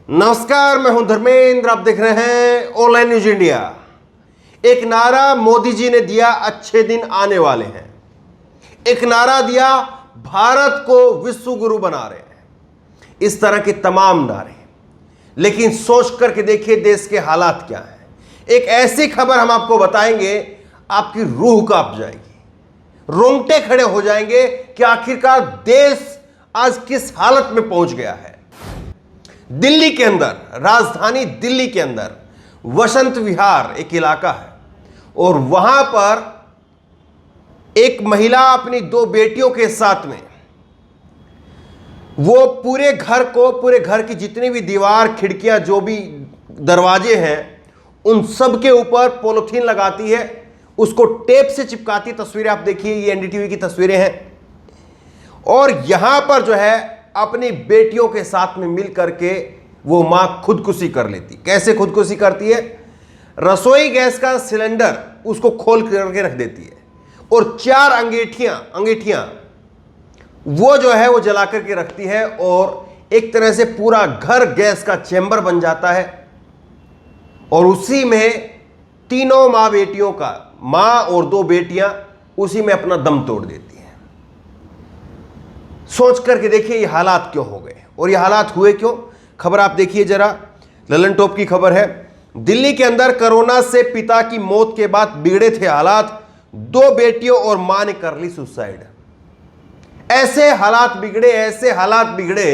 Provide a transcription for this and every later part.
नमस्कार, मैं हूं धर्मेंद्र। आप देख रहे हैं ऑनलाइन न्यूज इंडिया। एक नारा मोदी जी ने दिया, अच्छे दिन आने वाले हैं। एक नारा दिया, भारत को विश्व गुरु बना रहे हैं। इस तरह के तमाम नारे, लेकिन सोच करके देखिए देश के हालात क्या हैं। एक ऐसी खबर हम आपको बताएंगे, आपकी रूह कांप जाएगी, रोंगटे खड़े हो जाएंगे कि आखिरकार देश आज किस हालत में पहुंच गया है। दिल्ली के अंदर, राजधानी दिल्ली के अंदर वसंत विहार एक इलाका है और वहां पर एक महिला अपनी दो बेटियों के साथ में वो पूरे घर की जितनी भी दीवार, खिड़कियां, जो भी दरवाजे हैं, उन सब के ऊपर पॉलिथीन लगाती है, उसको टेप से चिपकाती। तस्वीरें आप देखिए, ये एनडीटीवी की तस्वीरें हैं। और यहां पर जो है अपनी बेटियों के साथ में मिल करके वो मां खुदकुशी कर लेती। कैसे खुदकुशी करती है? रसोई गैस का सिलेंडर उसको खोल करके रख देती है और 4 अंगीठियां वो जो है वो जला करके रखती है और एक तरह से पूरा घर गैस का चैम्बर बन जाता है। और उसी में तीनों मां बेटियों का, मां और 2 बेटियां उसी में अपना दम तोड़ देती हैं। सोच करके देखिए ये हालात क्यों हो गए और ये हालात हुए क्यों। खबर आप देखिए जरा, ललन टॉप की खबर है। दिल्ली के अंदर कोरोना से पिता की मौत के बाद बिगड़े थे हालात, 2 बेटियों और मां ने कर ली सुसाइड। ऐसे हालात बिगड़े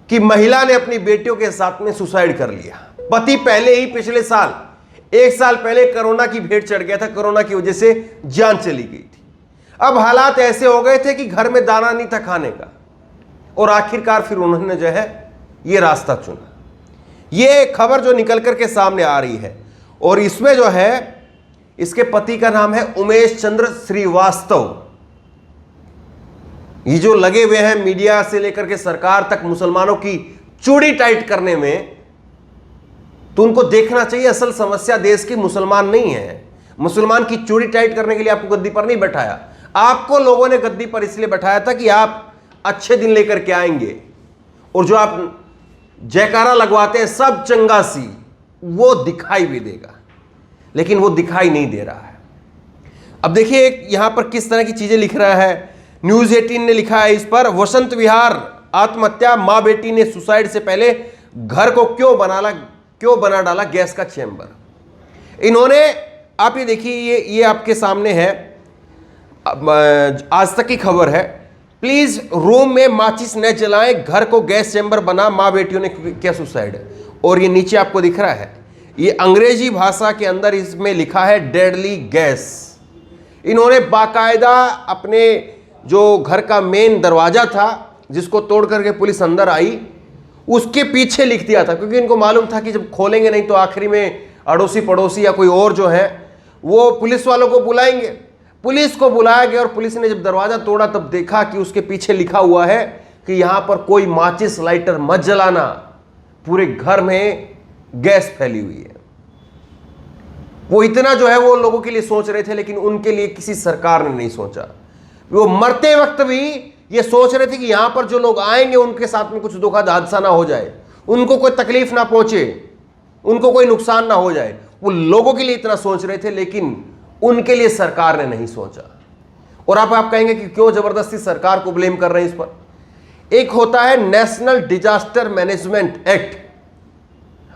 कि महिला ने अपनी बेटियों के साथ में सुसाइड कर लिया। पति पहले ही पिछले साल, 1 साल पहले कोरोना की भेंट चढ़ गया था, कोरोना की वजह से जान चली गई थी। अब हालात ऐसे हो गए थे कि घर में दाना नहीं था खाने का और आखिरकार फिर उन्होंने जो है ये रास्ता चुना। ये खबर जो निकल करके सामने आ रही है और इसमें जो है इसके पति का नाम है उमेश चंद्र श्रीवास्तव। ये जो लगे हुए हैं मीडिया से लेकर के सरकार तक मुसलमानों की चूड़ी टाइट करने में, तो उनको देखना चाहिए असल समस्या देश की मुसलमान नहीं है। मुसलमान की चूड़ी टाइट करने के लिए आपको गद्दी पर नहीं बैठाया। आपको लोगों ने गद्दी पर इसलिए बैठाया था कि आप अच्छे दिन लेकर के आएंगे और जो आप जयकारा लगवाते हैं सब चंगासी, वो दिखाई भी देगा, लेकिन वो दिखाई नहीं दे रहा है। अब देखिए यहां पर किस तरह की चीजें लिख रहा है। न्यूज 18 ने लिखा है इस पर, वसंत विहार आत्महत्या, मां बेटी ने सुसाइड से पहले घर को क्यों बना डाला गैस का चैम्बर। इन्होंने, आप ये देखिए, ये आपके सामने है, आज तक की खबर है। प्लीज रूम में माचिस न जलाएं, घर को गैस चैम्बर बना, मां बेटियों ने किया सुसाइड। और ये नीचे आपको दिख रहा है, ये अंग्रेजी भाषा के अंदर इसमें लिखा है डेडली गैस। इन्होंने बाकायदा अपने जो घर का मेन दरवाजा था जिसको तोड़ करके पुलिस अंदर आई, उसके पीछे लिख दिया था, क्योंकि इनको मालूम था कि जब खोलेंगे नहीं तो आखिरी में अड़ोसी पड़ोसी या कोई और जो है वो पुलिस वालों को बुलाएंगे। पुलिस को बुलाया गया और पुलिस ने जब दरवाजा तोड़ा तब देखा कि उसके पीछे लिखा हुआ है कि यहां पर कोई माचिस लाइटर मत जलाना, पूरे घर में गैस फैली हुई है। वो इतना जो है वो लोगों के लिए सोच रहे थे, लेकिन उनके लिए किसी सरकार ने नहीं सोचा। वो मरते वक्त भी ये सोच रहे थे कि यहां पर जो लोग आएंगे उनके साथ में कुछ दुखद हादसा ना हो जाए, उनको कोई तकलीफ ना पहुंचे, उनको कोई नुकसान ना हो जाए। वो लोगों के लिए इतना सोच रहे थे, लेकिन उनके लिए सरकार ने नहीं सोचा। और आप कहेंगे कि क्यों जबरदस्ती सरकार को ब्लेम कर रहे हैं इस पर। एक होता है नेशनल डिजास्टर मैनेजमेंट एक्ट,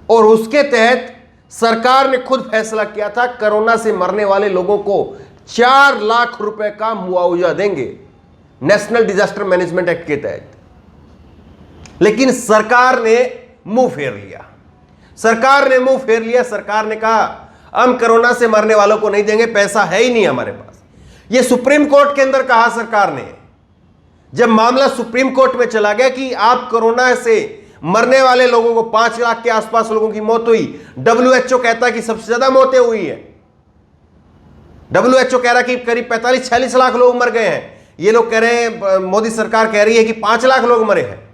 और उसके तहत सरकार ने खुद फैसला किया था कोरोना से मरने वाले लोगों को 4 लाख रुपए का मुआवजा देंगे, नेशनल डिजास्टर मैनेजमेंट एक्ट के तहत। लेकिन सरकार ने मुंह फेर लिया। सरकार ने कहा हम कोरोना से मरने वालों को नहीं देंगे, पैसा है ही नहीं हमारे पास। यह सुप्रीम कोर्ट के अंदर कहा सरकार ने। जब मामला सुप्रीम कोर्ट में चला गया कि आप कोरोना से मरने वाले लोगों को, 5 लाख के आसपास लोगों की मौत हुई, WHO कहता है कि सबसे ज्यादा मौतें हुई है। WHO कह रहा है कि करीब 45-46 लाख लोग मर गए हैं। ये लोग कह रहे हैं, मोदी सरकार कह रही है कि 5 लाख लोग मरे हैं।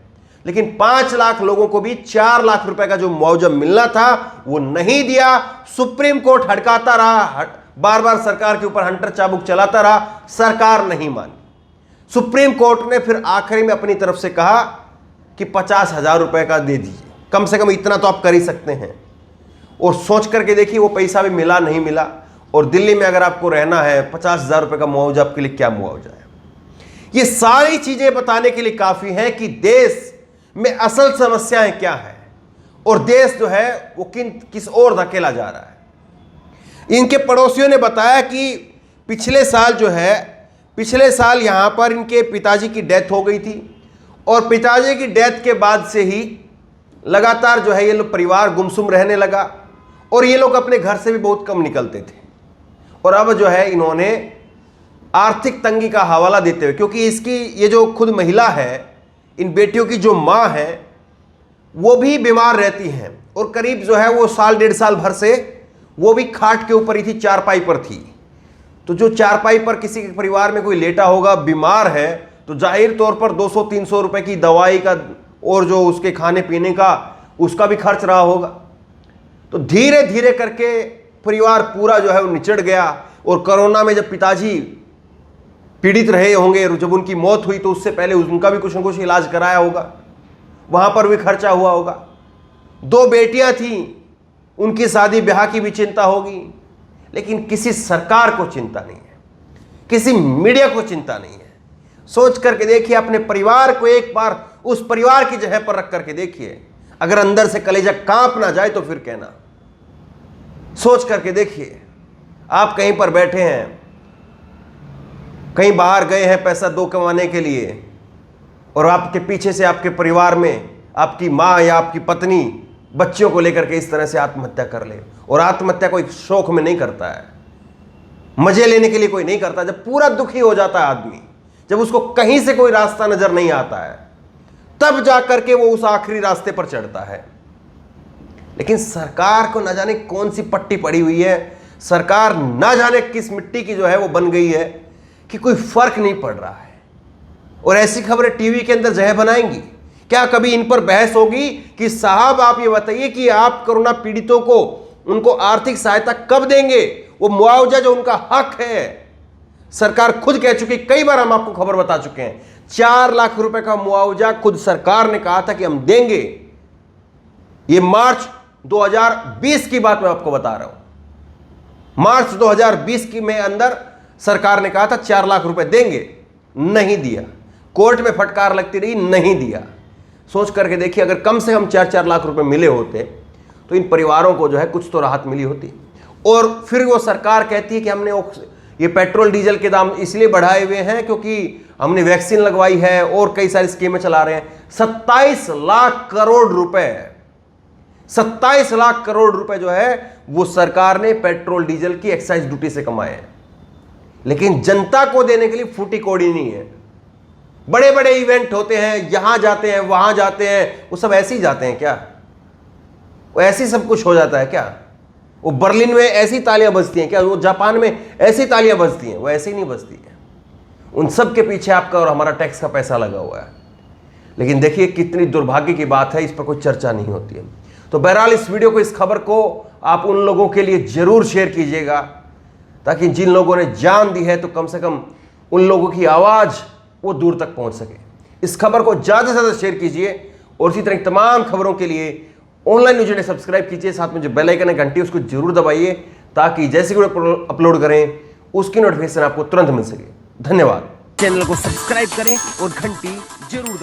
लेकिन 5 लाख लोगों को भी 4 लाख रुपए का जो मुआवजा मिलना था वो नहीं दिया। सुप्रीम कोर्ट हड़काता रहा, बार बार सरकार के ऊपर हंटर चाबुक चलाता रहा, सरकार नहीं मानी। सुप्रीम कोर्ट ने फिर आखिरी में अपनी तरफ से कहा कि 50,000 रुपए का दे दीजिए। कम से कम इतना तो आप कर ही सकते हैं। और सोच करके देखिए वो पैसा भी मिला नहीं मिला। और दिल्ली में अगर आपको रहना है 50,000 रुपये का मुआवजा आपके लिए क्या मुआवजा है। ये सारी चीजें बताने के लिए काफी है कि देश में असल समस्याएं क्या है और देश जो है वो किस ओर धकेला जा रहा है। इनके पड़ोसियों ने बताया कि पिछले साल यहां पर इनके पिताजी की डेथ हो गई थी और पिताजी की डेथ के बाद से ही लगातार जो है ये लोग परिवार गुमसुम रहने लगा और ये लोग अपने घर से भी बहुत कम निकलते थे। और अब जो है इन्होंने आर्थिक तंगी का हवाला देते हुए, क्योंकि इसकी ये जो खुद महिला है, इन बेटियों की जो माँ है वो भी बीमार रहती हैं और करीब जो है वो साल 1.5 साल भर से वो भी खाट के ऊपर ही थी, चारपाई पर थी। तो जो चारपाई पर किसी के परिवार में कोई लेटा होगा बीमार है तो जाहिर तौर पर 200-300 रुपए की दवाई का और जो उसके खाने पीने का उसका भी खर्च रहा होगा। तो धीरे धीरे करके परिवार पूरा जो है वो निचड़ गया। और कोरोना में जब पिताजी पीड़ित रहे होंगे, जब उनकी मौत हुई तो उससे पहले उनका भी कुछ न कुछ इलाज कराया होगा, वहां पर भी खर्चा हुआ होगा। 2 बेटियां थीं, उनकी शादी ब्याह की भी चिंता होगी, लेकिन किसी सरकार को चिंता नहीं है, किसी मीडिया को चिंता नहीं है। सोच करके देखिए, अपने परिवार को एक बार उस परिवार की जगह पर रख करके देखिए, अगर अंदर से कलेजा कांप ना जाए तो फिर कहना। सोच करके देखिए, आप कहीं पर बैठे हैं, कहीं बाहर गए हैं पैसा 2 कमाने के लिए और आपके पीछे से आपके परिवार में आपकी माँ या आपकी पत्नी बच्चों को लेकर के इस तरह से आत्महत्या कर ले। और आत्महत्या कोई शौक में नहीं करता है, मजे लेने के लिए कोई नहीं करता। जब पूरा दुखी हो जाता है आदमी, जब उसको कहीं से कोई रास्ता नजर नहीं आता है, तब जाकर के वो उस आखिरी रास्ते पर चढ़ता है। लेकिन सरकार को न जाने कौन सी पट्टी पड़ी हुई है, सरकार न जाने किस मिट्टी की जो है वो बन गई है कि कोई फर्क नहीं पड़ रहा है। और ऐसी खबरें टीवी के अंदर जगह बनाएंगी। क्या कभी इन पर बहस होगी कि साहब आप ये बताइए कि आप कोरोना पीड़ितों को उनको आर्थिक सहायता कब देंगे, वो मुआवजा जो उनका हक है। सरकार खुद कह चुकी, कई बार हम आपको खबर बता चुके हैं, 4 लाख रुपए का मुआवजा खुद सरकार ने कहा था कि हम देंगे। ये मार्च 2020 की बात मैं आपको बता रहा हूं। मार्च 2020 की में अंदर सरकार ने कहा था 4 लाख रुपए देंगे, नहीं दिया। कोर्ट में फटकार लगती रही, नहीं दिया। सोच करके देखिए, अगर कम से कम 4-4 लाख रुपए मिले होते तो इन परिवारों को जो है कुछ तो राहत मिली होती। और फिर वो सरकार कहती है कि हमने ये पेट्रोल डीजल के दाम इसलिए बढ़ाए हुए हैं क्योंकि हमने वैक्सीन लगवाई है और कई सारी स्कीमें चला रहे हैं। 27 लाख करोड़ रुपए, 27 लाख करोड़ रुपए जो है वो सरकार ने पेट्रोल डीजल की एक्साइज ड्यूटी से कमाए हैं। लेकिन जनता को देने के लिए फूटी कौड़ी नहीं है। बड़े बड़े इवेंट होते हैं, यहां जाते हैं वहां जाते हैं, वो सब ऐसे ही जाते हैं क्या? वो ऐसे ही सब कुछ हो जाता है क्या? वो बर्लिन में ऐसी तालियां बजती हैं क्या? वो जापान में ऐसी तालियां बजती हैं? वो ऐसे ही नहीं बजती हैं। उन सब के पीछे आपका और हमारा टैक्स का पैसा लगा हुआ है। लेकिन देखिए कितनी दुर्भाग्य की बात है, इस पर कोई चर्चा नहीं होती है। तो बहरहाल इस वीडियो को, इस खबर को आप उन लोगों के लिए जरूर शेयर कीजिएगा ताकि जिन लोगों ने जान दी है तो कम से कम उन लोगों की आवाज़ वो दूर तक पहुंच सके। इस खबर को ज़्यादा से ज़्यादा शेयर कीजिए और इसी तरह की तमाम खबरों के लिए ऑनलाइन न्यूज़ ने सब्सक्राइब कीजिए। साथ में जो बेल आइकन है घंटी, उसको जरूर दबाइए ताकि जैसे वीडियो अपलोड करें उसकी नोटिफिकेशन आपको तुरंत मिल सके। धन्यवाद। चैनल को सब्सक्राइब करें और घंटी जरूर दबाएं।